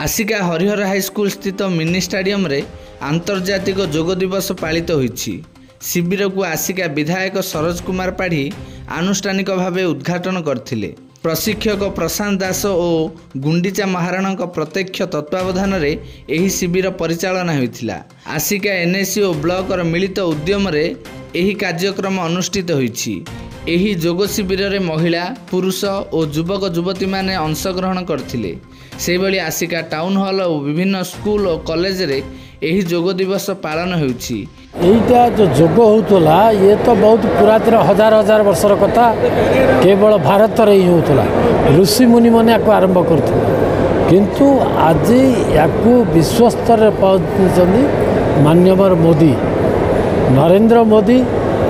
आसिका Harihar high school स्थित mini stadium रे आंतर्जातिक योग दिवस पालित होईछि। शिविर को आसिका विधायक सरोज कुमार पाढ़ी आनुष्ठानिक भाव उद्घाटन करथिले। प्रशिक्षक प्रशांत दास और गुंडीचा महाराणा प्रत्यक्ष तत्वावधान रे एही शिविर परिचालना होइथिला। आसिका एनएससी और ब्लॉक मिलित उद्यम रे एही कार्यक्रम अनुष्ठित होईछि। एही योग शिविर रे महिला पुरुष और युवक युवती माने अंशग्रहण करथिले। से भली आसिका टाउन हॉल और विभिन्न स्कूल और कॉलेज रे एही योग दिवस पालन होउछि। एटा जो योग होतला ये तो बहुत पुरातन हजार हजार वर्षर कथा, केवल भारत रे ही होतला। ऋषि मुनि माने याको आरंभ करथिले, किंतु आज याको विश्व स्तर रे पहुंचनी माननीय मोदी, नरेंद्र मोदी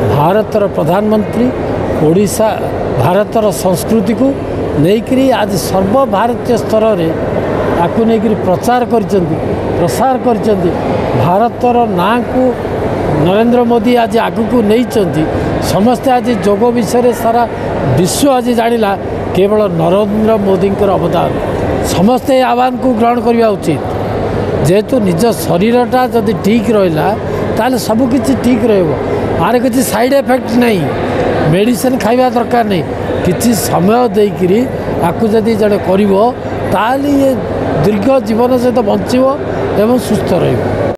भारतर प्रधानमंत्री, ओडिशा भारतर संस्कृति को नहीं आज सर्व भारतीय स्तर में आपको नहीं प्रचार प्रसार कर भारतर ना को नरेंद्र मोदी आज आगू नहीं समस्ते आज योग विषय सारा विश्व आज जानिला। केवल नरेंद्र मोदी अवदान समस्ते आह्वान को ग्रहण करने उचित। जेहेतु निज शरीरटा जदि ठीक रहा ताले सबकि ठीक रही किसी साइड इफेक्ट नहीं, मेडिसिन खाइबा दरकार नहीं। किसी समय देकरी आपको जदि जड़े कर ये दीर्घ जीवन सहित बंचव एवं सुस्थ रही।